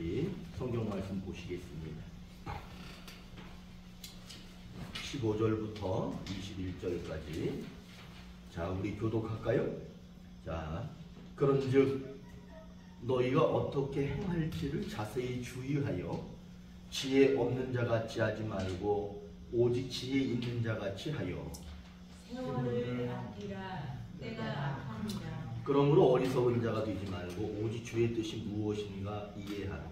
우리 성경 말씀 보시겠습니다. 15절부터 21절까지. 자, 우리 교독할까요? 자, 그런즉 너희가 어떻게 행할지를 자세히 주의하여 지혜 없는 자 같이 하지 말고 오직 지혜 있는 자 같이 하여 세월을 아끼라. 때가 악합니다. 그러므로 어리석은 자가 되지 말고 오직 주의 뜻이 무엇인가 이해하라.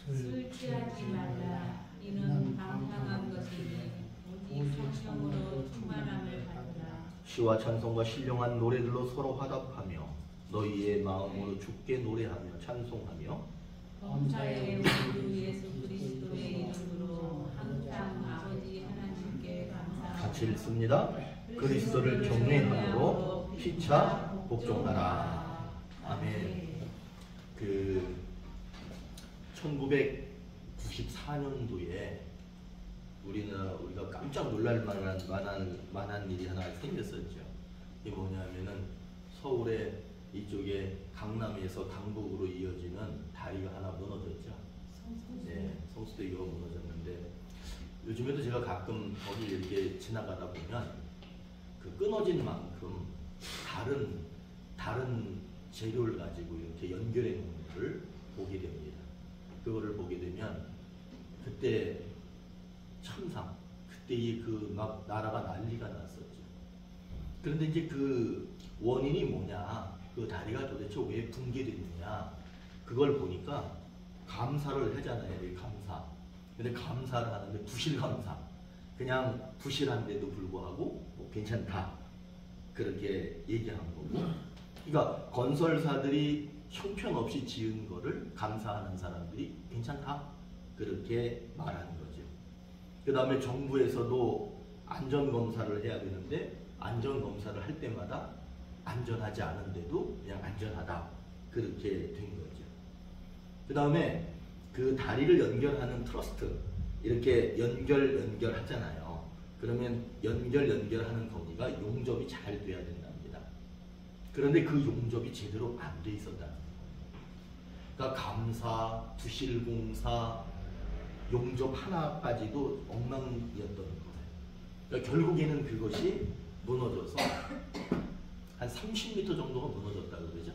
술 취하지 말라. 이는 방탕한 것이니 오직 성령으로 충만함을 받으라. 시와 찬송과 신령한 노래들로 서로 화답하며 너희의 마음으로 주께 노래하며 찬송하며 범사의 우리 주 예수 그리스도의 이름으로 항상 아버지 하나님께 감사하며 같이 읽습니다. 그리스도를 경외함으로 피차 복종하라. 아멘. 1994년도에 우리가 깜짝 놀랄 만한 일이 하나 생겼었죠. 이게 뭐냐면은 서울의 이쪽에 강남에서 강북으로 이어지는 다리가 하나 무너졌죠. 네, 성수대교가 무너졌는데 요즘에도 제가 가끔 거기 이렇게 지나가다 보면 그 끊어진 만큼 다른 재료를 가지고 이렇게 연결해 놓은 것을 보게 됩니다. 그거를 보게 되면 그때 천상, 그때의 막 나라가 난리가 났었죠. 그런데 이제 그 원인이 뭐냐, 그 다리가 도대체 왜 붕괴됐느냐, 그걸 보니까 감사를 하잖아요. 감사. 근데 감사를 하는데 부실감사. 그냥 부실한데도 불구하고 뭐 괜찮다. 그렇게 얘기한 거고. 그러니까 건설사들이 형편없이 지은 거를 감사하는 사람들이 괜찮다. 그렇게 말하는 거죠. 그 다음에 정부에서도 안전검사를 해야 되는데 안전검사를 할 때마다 안전하지 않은데도 그냥 안전하다. 그렇게 된 거죠. 그 다음에 그 다리를 연결하는 트러스트, 이렇게 연결하잖아요. 그러면 연결하는 거기가 용접이 잘 돼야 된답니다. 그런데 그 용접이 제대로 안 돼 있었다는 거예요. 그러니까 감사, 부실공사, 용접 하나까지도 엉망이었던 거예요. 그러니까 결국에는 그것이 무너져서 한 30m 정도가 무너졌다고 그러죠.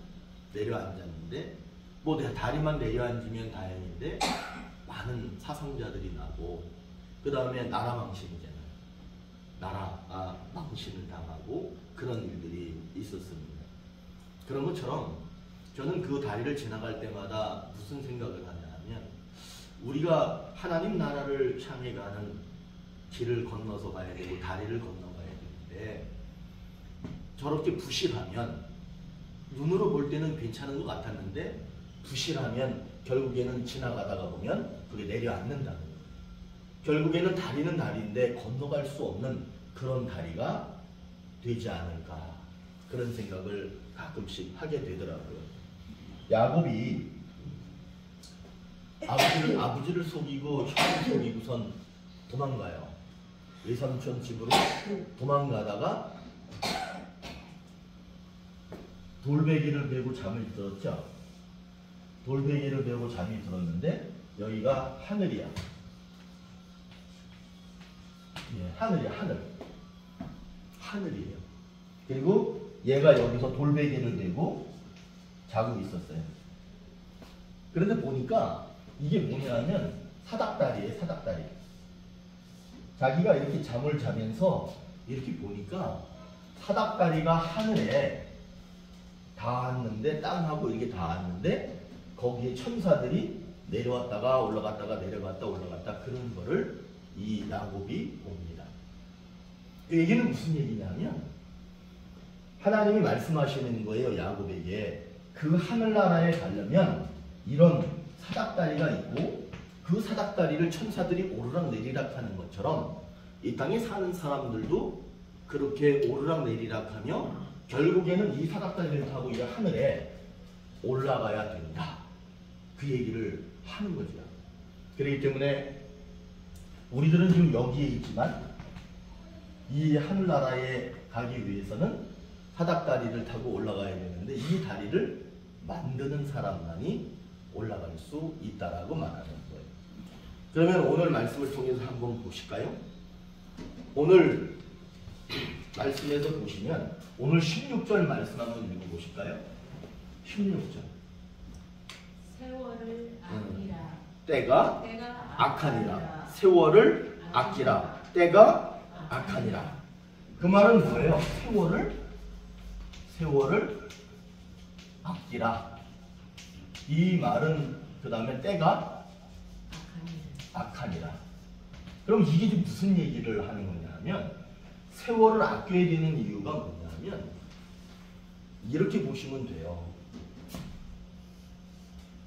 내려앉았는데 뭐 다리만 내려앉으면 다행인데 많은 사상자들이 나고, 그 다음에 나라 망신이잖아요. 나라가 망신을 당하고 그런 일들이 있었습니다. 그런 것처럼 저는 그 다리를 지나갈 때마다 무슨 생각을 하냐 하면, 우리가 하나님 나라를 향해 가는 길을 건너서 가야 되고 다리를 건너가야 되는데 저렇게 부실하면 눈으로 볼 때는 괜찮은 것 같았는데 부실하면 결국에는 지나가다가 보면 그게 내려앉는다는 거예요. 결국에는 다리는 다리인데 건너갈 수 없는 그런 다리가 되지 않을까, 그런 생각을 가끔씩 하게 되더라고요. 야곱이 아버지를 속이고 형을 속이고선 도망가요. 외삼촌 집으로 도망가다가 돌베개를 메고 잠을 들었죠. 돌베개를 메고 잠이 들었는데 여기가 하늘이야. 예, 하늘이야. 하늘이에요. 그리고 얘가 여기서 돌베개를 메고 자고 있었어요. 그런데 보니까 이게 뭐냐면 사닥다리예요. 사닥다리. 자기가 이렇게 잠을 자면서 이렇게 보니까 사닥다리가 하늘에 닿았는데, 땅하고 이렇게 닿았는데 거기에 천사들이 내려왔다가 올라갔다가 내려갔다 올라갔다, 그런 거를 이 야곱이 봅니다. 이 얘기는 무슨 얘기냐면 하나님이 말씀하시는 거예요. 야곱에게 그 하늘나라에 가려면 이런 사닥다리가 있고, 그 사닥다리를 천사들이 오르락 내리락 하는 것처럼 이 땅에 사는 사람들도 그렇게 오르락 내리락 하며 결국에는 이 사닥다리를 타고 이 하늘에 올라가야 된다. 그 얘기를 하는 거죠. 그렇기 때문에 우리들은 지금 여기에 있지만 이 하늘나라에 가기 위해서는 사닥다리를 타고 올라가야 되는데 이 다리를 만드는 사람만이 올라갈 수 있다라고 말하는 거예요. 그러면 오늘 말씀을 통해서 한번 보실까요? 오늘 말씀에서 보시면 오늘 16절 말씀 한번 읽어보실까요? 16절. 세월을 아끼라. 때가 악하니라. 세월을 아끼라. 때가 악하니라. 그 말은 뭐예요? 세월을 아끼라. 이 말은 그 다음에 때가 악하니라. 그럼 이게 무슨 얘기를 하는 거냐면 세월을 아껴야 되는 이유가 뭐냐면 이렇게 보시면 돼요.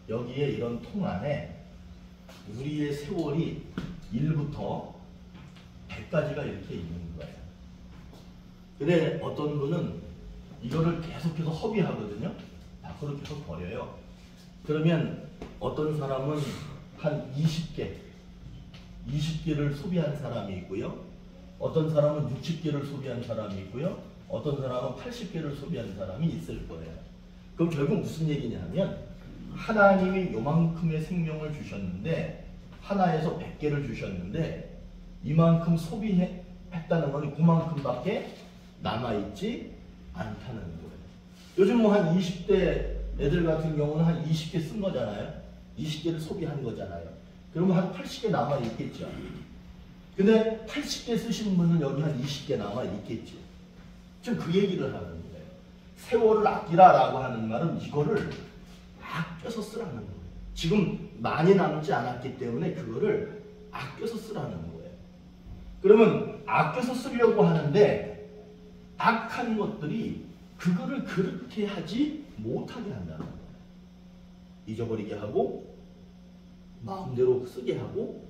여기에 이런 통 안에 우리의 세월이 1부터 100까지가 이렇게 있는 거예요. 근데 어떤 분은 이거를 계속해서 허비하거든요. 밖으로 계속 버려요. 그러면 어떤 사람은 한 20개를 소비한 사람이 있고요. 어떤 사람은 60개를 소비한 사람이 있고요. 어떤 사람은 80개를 소비한 사람이 있을 거예요. 그럼 결국 무슨 얘기냐면 하나님이 요만큼의 생명을 주셨는데 하나에서 100개를 주셨는데 이만큼 소비했다는 건 그만큼밖에 남아있지 않다는 거예요. 요즘 뭐 한 20대 애들 같은 경우는 한 20개 쓴 거잖아요. 20개를 소비한 거잖아요. 그러면 한 80개 남아있겠죠. 근데 80개 쓰신 분은 여기 한 20개 남아있겠죠. 지금 그 얘기를 하는 거예요. 세월을 아끼라라고 하는 말은 이거를 아껴서 쓰라는 거예요. 지금 많이 남지 않았기 때문에 그거를 아껴서 쓰라는 거예요. 그러면 아껴서 쓰려고 하는데 악한 것들이 그거를 그렇게 하지 못하게 한다는 거예요. 잊어버리게 하고 마음대로 쓰게 하고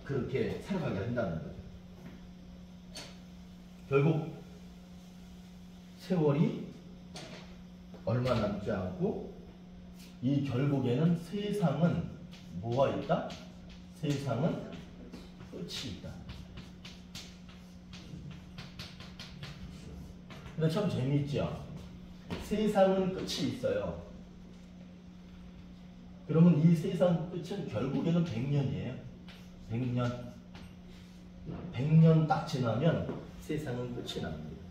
그렇게 살아가게 한다는 거죠. 결국 세월이 얼마 남지 않고 이 결국에는 세상은 뭐가 있다? 세상은 끝이 있다. 근데 참 재미있죠? 세상은 끝이 있어요. 그러면 이 세상 끝은 결국에는 100년이에요. 100년 딱 지나면 세상은 끝이 납니다.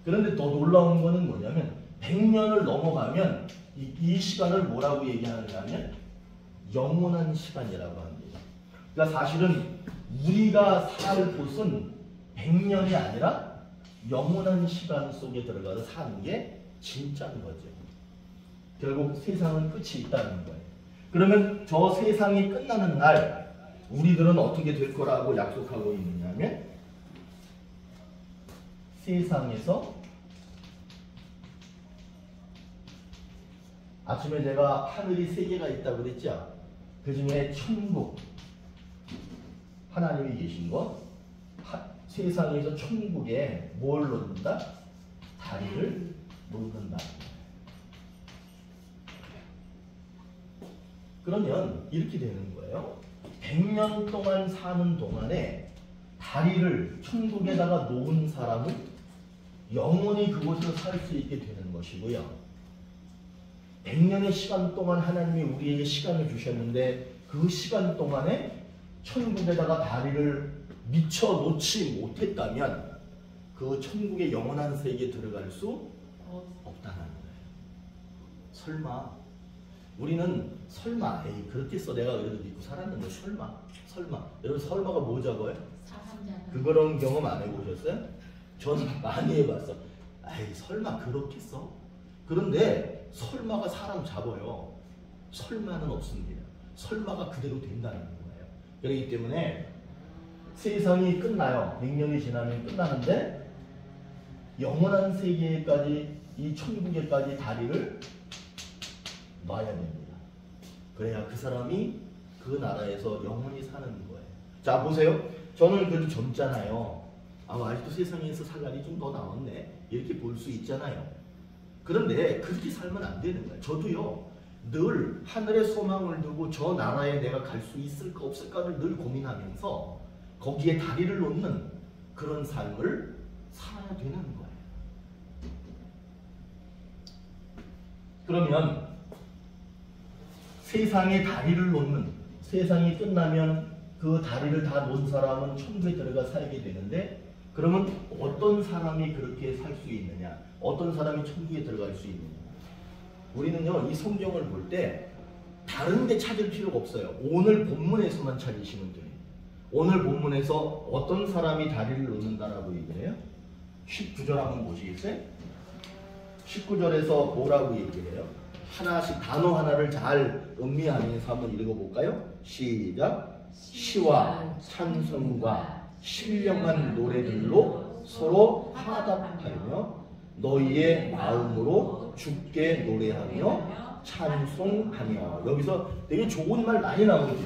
그런데 더 놀라운 거는 뭐냐면 100년을 넘어가면 이 시간을 뭐라고 얘기하느냐 하면 영원한 시간이라고 합니다. 그러니까 사실은 우리가 살 곳은 100년이 아니라 영원한 시간 속에 들어가서 사는 게 진짜인 거죠. 결국 세상은 끝이 있다는 거예요. 그러면 저 세상이 끝나는 날 우리들은 어떻게 될 거라고 약속하고 있느냐면 세상에서 아침에 제가 하늘이 3개가 있다고 그랬죠? 그 중에 천국, 하나님이 계신 것, 세상에서 천국에 뭘 놓는다? 다리를 놓는다. 그러면 이렇게 되는 거예요. 100년 동안 사는 동안에 다리를 천국에다가 놓은 사람은 영원히 그곳에서 살 수 있게 되는 것이고요. 100년의 시간 동안 하나님이 우리에게 시간을 주셨는데 그 시간 동안에 천국에다가 다리를 미쳐 놓지 못했다면 그 천국의 영원한 세계에 들어갈 수 없다는 거예요. 설마 우리는 설마 에이 그렇겠어 내가 그래도 믿고 살았는데 설마 여러분 설마가 뭐 적어요? 그런 경험 안 해보셨어요? 전 많이 해봤어. 에이 설마 그렇겠어? 그런데 설마가 사람 잡아요. 설마는 없습니다. 설마가 그대로 된다는 거예요. 그렇기 때문에 세상이 끝나요. 100년이 지나면 끝나는데 영원한 세계까지 이 천국에까지 다리를 놔야 됩니다. 그래야 그 사람이 그 나라에서 영원히 사는 거예요. 자 보세요. 저는 그래도 젊잖아요. 아직도 세상에서 살 날이 좀 더 남았네. 이렇게 볼 수 있잖아요. 그런데 그렇게 살면 안 되는 거예요. 저도요. 늘 하늘에 소망을 두고 저 나라에 내가 갈 수 있을까 없을까를 늘 고민하면서 거기에 다리를 놓는 그런 삶을 살아야 되는 거예요. 그러면 세상에 다리를 놓는, 세상이 끝나면 그 다리를 다 놓은 사람은 천국에 들어가 살게 되는데, 그러면 어떤 사람이 그렇게 살 수 있느냐? 어떤 사람이 천국에 들어갈 수 있느냐? 우리는요, 이 성경을 볼 때 다른 데 찾을 필요가 없어요. 오늘 본문에서만 찾으시면 돼요. 오늘 본문에서 어떤 사람이 다리를 놓는다라고 얘기를 해요? 19절 한번 보시겠어요? 19절에서 뭐라고 얘기를 해요? 하나씩 단어 하나를 잘 음미하면서 한번 읽어볼까요? 시작! 시와 찬송과 신령한 노래들로 서로 화답하며 너희의 마음으로 주께 노래하며 찬송하며. 여기서 되게 좋은 말 많이 나오죠.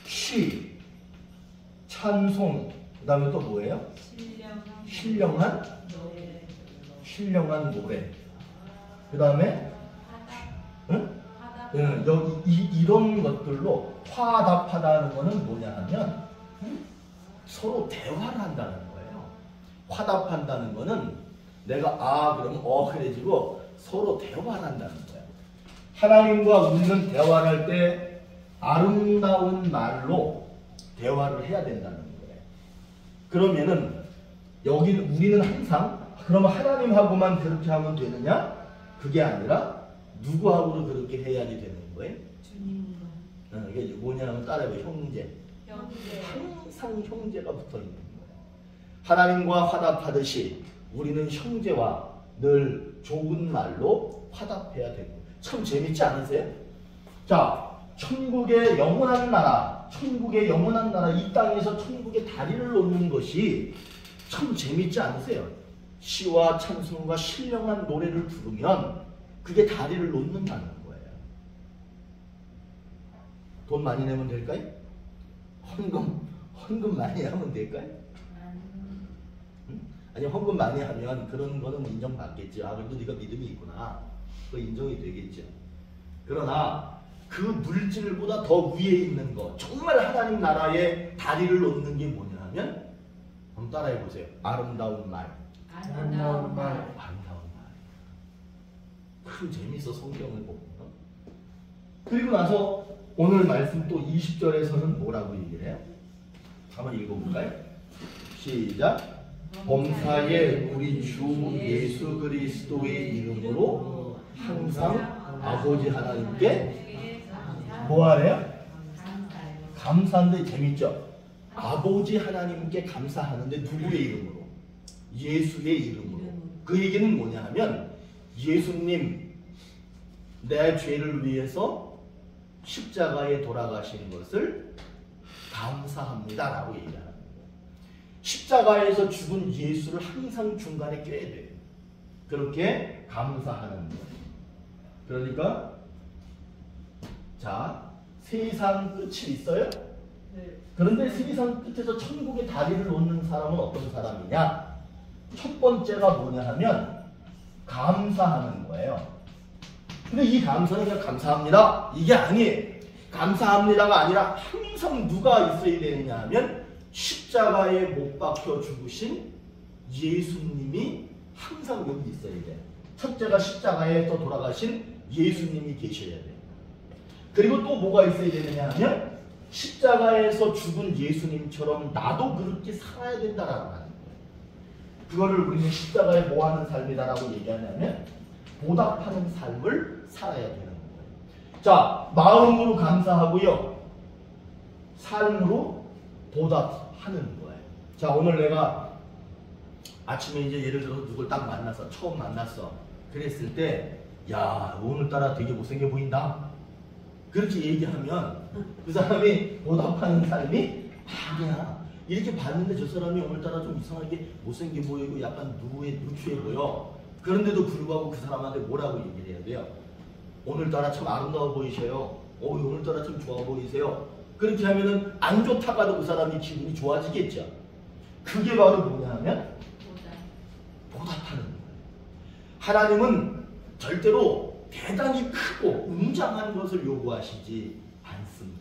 시, 찬송, 그 다음에 또 뭐예요? 신령한 노래. 그 다음에 여기 이런 것들로 화답하다는 거는 뭐냐 하면 서로 대화를 한다는 거예요. 화답한다는 거는 내가 그러면 그래지고 서로 대화를 한다는 거예요. 하나님과 우리는 대화를 할 때 아름다운 말로 대화를 해야 된다는 거예요. 그러면은 우리는 항상 그러면 하나님하고만 그렇게 하면 되느냐? 그게 아니라 누구하고도 그렇게 해야지 되는 거예요? 주님과. 이게 뭐냐면 따라해봐요. 형제. 항상 형제가 붙어 있는 거예요. 하나님과 화답하듯이 우리는 형제와 늘 좋은 말로 화답해야 되고. 참 재밌지 않으세요? 자, 천국의 영원한 나라, 이 땅에서 천국의 다리를 놓는 것이 참 재밌지 않으세요? 시와 찬송과 신령한 노래를 부르면 그게 다리를 놓는다는 거예요. 돈 많이 내면 될까요? 헌금 많이 하면 될까요? 아니, 헌금 많이 하면 그런 거는 인정받겠죠. 그래도 네가 믿음이 있구나. 그 인정이 되겠죠. 그러나 그 물질보다 더 위에 있는 거, 정말 하나님 나라에 다리를 놓는 게 뭐냐 하면, 한번 따라해 보세요. 아름다운 말. 참 재밌어, 성경을 보면. 그리고 나서 오늘 말씀 또 20절에서는 뭐라고 얘기를 해요? 한번 읽어볼까요? 시작! 범사에 우리 주 예수 그리스도의 이름으로 항상 아버지 하나님께 뭐하래요? 감사한데 재밌죠? 아버지 하나님께 감사하는데 누구의 이름으로? 예수의 이름으로. 그 얘기는 뭐냐 하면, 예수님 내 죄를 위해서 십자가에 돌아가신 것을 감사합니다 라고 얘기하는 거예요. 십자가에서 죽은 예수를 항상 중간에 껴야 돼요. 그렇게 감사하는 거예요. 그러니까 자, 세상 끝이 있어요? 그런데 세상 끝에서 천국의 다리를 놓는 사람은 어떤 사람이냐? 첫 번째가 뭐냐 하면 감사하는 거예요. 근데 이 감사는 그냥 감사합니다 이게 아니에요. 감사합니다가 아니라 항상 누가 있어야 되느냐 하면 십자가에 못 박혀 죽으신 예수님이 항상 여기 있어야 돼요. 첫째가 십자가에 또 돌아가신 예수님이 계셔야 돼요. 그리고 또 뭐가 있어야 되느냐 하면 십자가에서 죽은 예수님처럼 나도 그렇게 살아야 된다라고 하는 거예요. 그거를 우리는 십자가에 뭐 하는 삶이다라고 얘기하냐면 보답하는 삶을 살아야 되는 거예요. 자, 마음으로 감사하고요, 삶으로 보답하는 거예요. 자, 오늘 내가 아침에 이제 예를 들어서 누굴 딱 만나서 처음 만났어. 그랬을 때, 야, 오늘따라 되게 못생겨 보인다. 그렇게 얘기하면 그 사람이 보답하는 삶이 아니야. 이렇게 봤는데 저 사람이 오늘따라 좀 이상하게 못생겨 보이고 약간 누추해 보여. 그런데도 불구하고 그 사람한테 뭐라고 얘기를 해야 돼요? 오늘따라 참 아름다워 보이세요. 오늘따라 참 좋아 보이세요. 그렇게 하면은 안 좋다가도 그 사람이 기분이 좋아지겠죠. 그게 바로 뭐냐 하면 보답하는 거예요. 하나님은 절대로 대단히 크고 웅장한 것을 요구하시지 않습니다.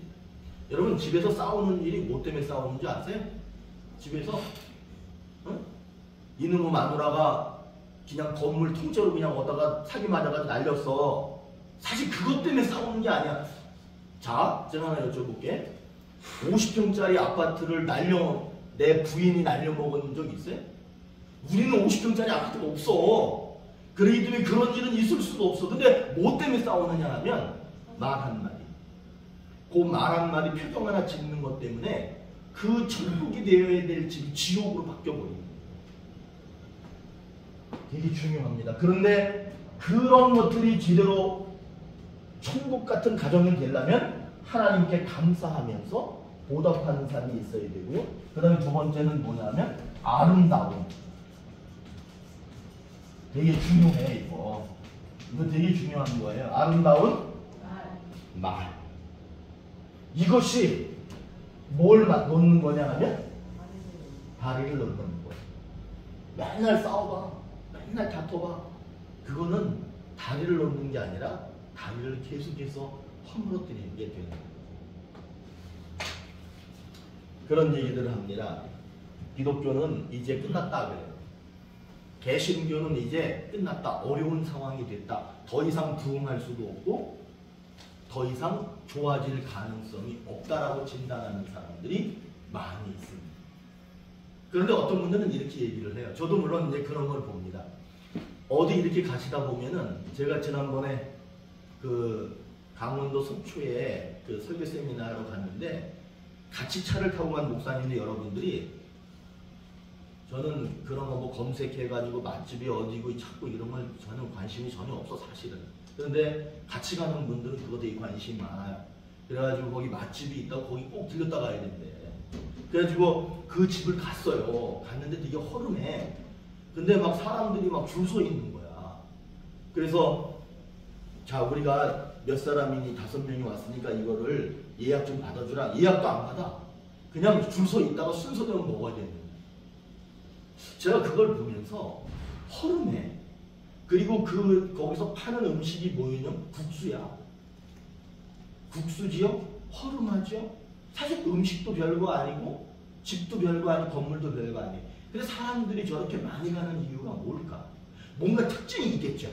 여러분, 집에서 싸우는 일이 뭐 때문에 싸우는 줄 아세요? 집에서 이놈의 마누라가 그냥 건물 통째로 그냥 오다가 사기 맞아가지고 날렸어. 사실 그것 때문에 싸우는 게 아니야. 자, 제가 하나 여쭤볼게. 50평짜리 아파트를 내 부인이 날려먹은 적 있어요? 우리는 50평짜리 아파트가 없어. 그러기 때문에 그런 일은 있을 수도 없어. 근데 뭐 때문에 싸우느냐 하면 말 한마디. 그 말 한마디 표정 하나 짓는 것 때문에 그 천국이 되어야 될 집이 지옥으로 바뀌어버리는 거예요. 되게 중요합니다. 그런데 그런 것들이 제대로 천국 같은 가정이 되려면 하나님께 감사하면서 보답하는 삶이 있어야 되고요. 그 다음에 두 번째는 뭐냐면 아름다움. 되게 중요해 이거. 이거 되게 중요한 거예요. 아름다운 말. 이것이 뭘 놓는 거냐 하면 다리를 놓는 거예요. 맨날 싸워봐. 맨날 다퉈봐. 그거는 다리를 놓는 게 아니라 다리를 계속해서 허물어뜨리는 게 되는 거예요. 그런 얘기들을 합니다. 기독교는 이제 끝났다 그래요. 개신교는 이제 끝났다. 어려운 상황이 됐다. 더 이상 부흥할 수도 없고 더 이상 좋아질 가능성이 없다라고 진단하는 사람들이 많이 있습니다. 그런데 어떤 분들은 이렇게 얘기를 해요. 저도 물론 이제 그런 걸 봅니다. 어디 이렇게 가시다 보면은 제가 지난번에 그 강원도 속초에 그 설교 세미나로 갔는데 같이 차를 타고 간 목사님들 여러분들이 저는 그런 거 뭐 검색해가지고 맛집이 어디고 찾고 이런 걸 저는 관심이 전혀 없어 사실은. 그런데 같이 가는 분들은 그거 되게 관심이 많아요. 그래가지고 거기 맛집이 있다고 거기 꼭 들렸다 가야 된대. 그래가지고 그 집을 갔어요. 갔는데 되게 허름해. 근데 막 사람들이 막 줄 서 있는 거야. 그래서 자 우리가 몇 사람이니 5명이 왔으니까 이거를 예약 좀 받아주라. 예약도 안 받아. 그냥 줄 서 있다가 순서대로 먹어야 되는 거야. 제가 그걸 보면서 허름해. 그리고 거기서 파는 음식이 뭐냐면 국수야. 국수지요? 허름하죠? 사실 음식도 별거 아니고 집도 별거 아니고 건물도 별거 아니에요. 근데 사람들이 저렇게 많이 가는 이유가 뭘까? 뭔가 특징이 있겠죠.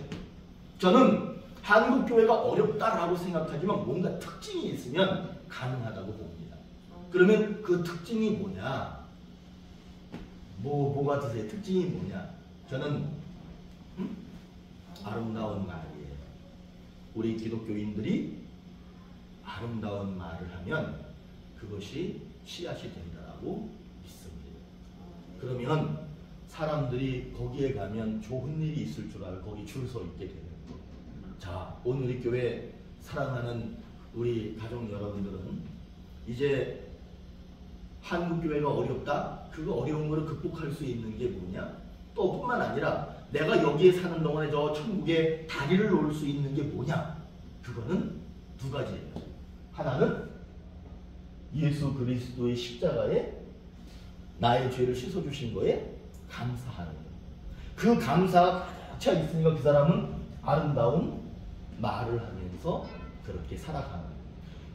저는 한국교회가 어렵다라고 생각하지만 뭔가 특징이 있으면 가능하다고 봅니다. 그러면 그 특징이 뭐냐? 뭐 같으세요? 특징이 뭐냐? 저는 아름다운 말이에요. 우리 기독교인들이 아름다운 말을 하면 그것이 씨앗이 된다라고 믿습니다. 그러면 사람들이 거기에 가면 좋은 일이 있을 줄 알고 거기 줄 서 있게 되는 거예요. 자, 오늘 우리 교회 사랑하는 우리 가족 여러분들은 이제 한국교회가 어렵다? 그 어려운 거를 극복할 수 있는 게 뭐냐? 또 뿐만 아니라 내가 여기에 사는 동안에 저 천국에 다리를 놓을 수 있는 게 뭐냐? 그거는 두 가지예요. 하나는 예수 그리스도의 십자가에 나의 죄를 씻어주신 거에 감사하는 거예요. 그 감사가 가득 차 있으니까 그 사람은 아름다운 말을 하면서 그렇게 살아가는 거예요.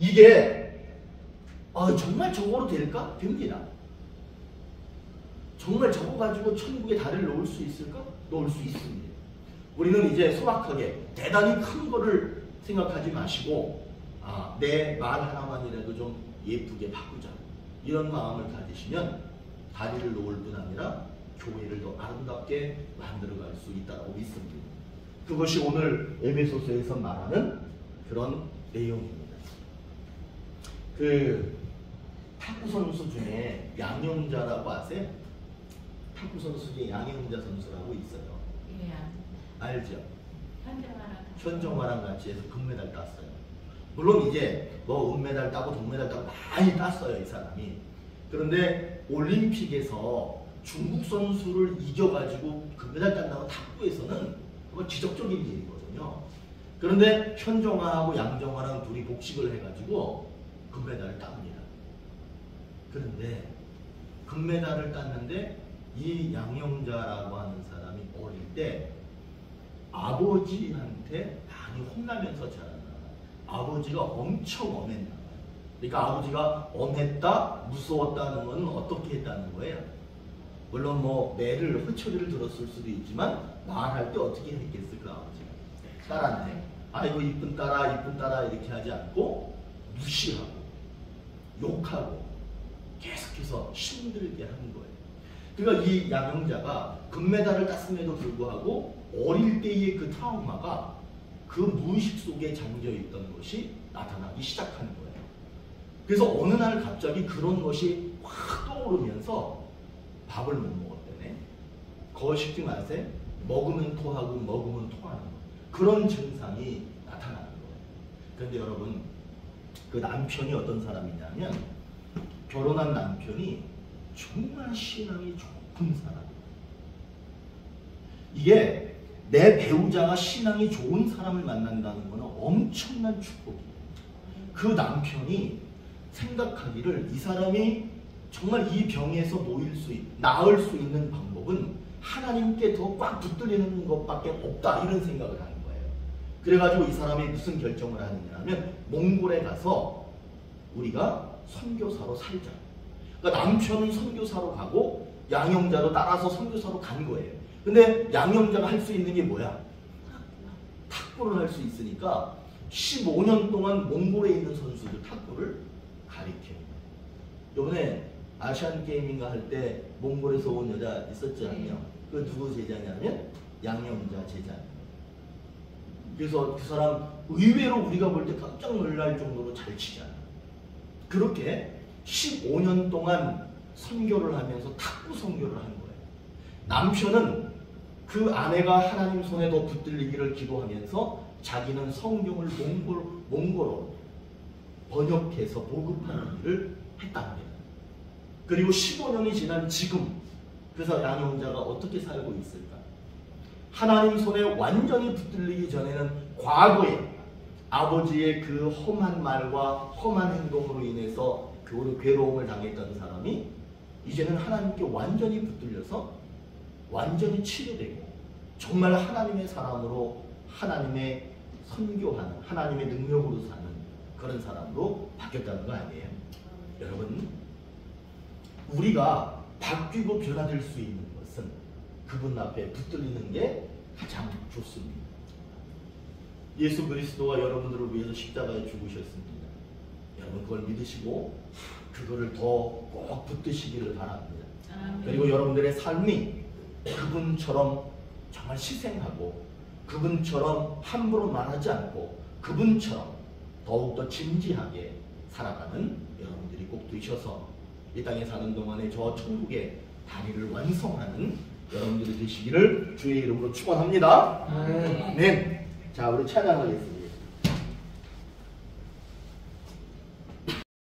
이게 정말 저거로 될까? 됩니다. 정말 저거 가지고 천국에 다리를 놓을 수 있을까? 놓을 수 있습니다. 우리는 이제 소박하게 대단히 큰 거를 생각하지 마시고 내 말 하나만이라도 좀 예쁘게 바꾸자. 이런 마음을 가지시면 다리를 놓을 뿐 아니라 교회를 더 아름답게 만들어갈 수 있다고 믿습니다. 그것이 오늘 에베소서에서 말하는 그런 내용입니다. 그 탁구 선수 중에 양영자라고 아세요? 탁구 선수 중에 양영자 선수라고 있어요. 예. 알죠? 현정아랑 현정아랑 같이 해서 금메달 땄어요. 물론 이제 뭐 은메달 따고 동메달 따고 많이 땄어요 이 사람이. 그런데 올림픽에서 중국 선수를 이겨가지고 금메달 딴다고 탁구에서는 그건 지적적인 일이거든요. 그런데 현정아하고 양정아랑 둘이 복식을 해가지고 금메달을 땁니다. 그런데 금메달을 땄는데 이 양영자라고 하는 사람이 어릴 때 아버지한테 많이 혼나면서 자랐나. 아버지가 엄청 엄했나. 그러니까 아버지가 엄했다, 무서웠다는 건 어떻게 했다는 거예요? 물론 뭐 매를 허처리를 들었을 수도 있지만 말할 때 어떻게 했겠을까 아버지가 딸한테 아이고 이쁜 딸아 이쁜 딸아 이렇게 하지 않고 무시하고 욕하고 계속해서 힘들게 하는 거예요. 그러니까 이 양형자가 금메달을 땄음에도 불구하고 어릴 때의 그 트라우마가 그 무의식 속에 잠겨 있던 것이 나타나기 시작하는 거예요. 그래서 어느 날 갑자기 그런 것이 확 떠오르면서 밥을 못 먹었다네. 거식지 마세요. 먹으면 토하고 먹으면 토하는 거. 그런 증상이 나타나는 거예요. 그런데 여러분, 그 남편이 어떤 사람이냐면 결혼한 남편이 정말 신앙이 좋은 사람이에요. 이게 내 배우자가 신앙이 좋은 사람을 만난다는 것은 엄청난 축복이에요. 그 남편이 생각하기를 이 사람이 정말 이 병에서 나을 수 있는 방법은 하나님께 더 꽉 붙들리는 것밖에 없다, 이런 생각을 하는 거예요. 그래가지고 이 사람이 무슨 결정을 하느냐 하면 몽골에 가서 우리가 선교사로 살자. 그러니까 남편은 선교사로 가고 양형자도 따라서 선교사로 간 거예요. 근데 양형자가 할 수 있는 게 뭐야? 탁구를 할 수 있으니까 15년 동안 몽골에 있는 선수들 탁구를 가르쳐요. 이번에 아시안 게임인가 할 때 몽골에서 온 여자 있었지 않냐? 그 누구 제자냐면 양형자 제자. 그래서 그 사람 의외로 우리가 볼 때 깜짝 놀랄 정도로 잘 치잖아. 그렇게 15년 동안 선교를 하면서 탁구 선교를 한 거예요. 남편은 그 아내가 하나님 손에 더 붙들리기를 기도하면서 자기는 성경을 몽골어로 번역해서 보급하는 일을 했답니다. 그리고 15년이 지난 지금, 그래서 양형자가 어떻게 살고 있을까? 하나님 손에 완전히 붙들리기 전에는 과거에 아버지의 그 험한 말과 험한 행동으로 인해서 괴로움을 당했던 사람이 이제는 하나님께 완전히 붙들려서 완전히 치료되고 정말 하나님의 사람으로 하나님의 선교하는, 하나님의 능력으로 사는 그런 사람으로 바뀌었다는 거 아니에요? 여러분, 우리가 바뀌고 변화될 수 있는 것은 그분 앞에 붙들리는 게 가장 좋습니다. 예수 그리스도가 여러분들을 위해서 십자가에 죽으셨습니다. 여러분 그걸 믿으시고 그거를 더 꼭 붙드시기를 바랍니다. 그리고 여러분들의 삶이 그분처럼 정말 희생하고 그분처럼 함부로 말하지 않고 그분처럼 더욱더 진지하게 살아가는 여러분들이 꼭 되셔서 이 땅에 사는 동안에 저 천국의 다리를 완성하는 여러분들이 되시기를 주의 이름으로 축원합니다. 네. 자, 우리 찬양하겠습니다.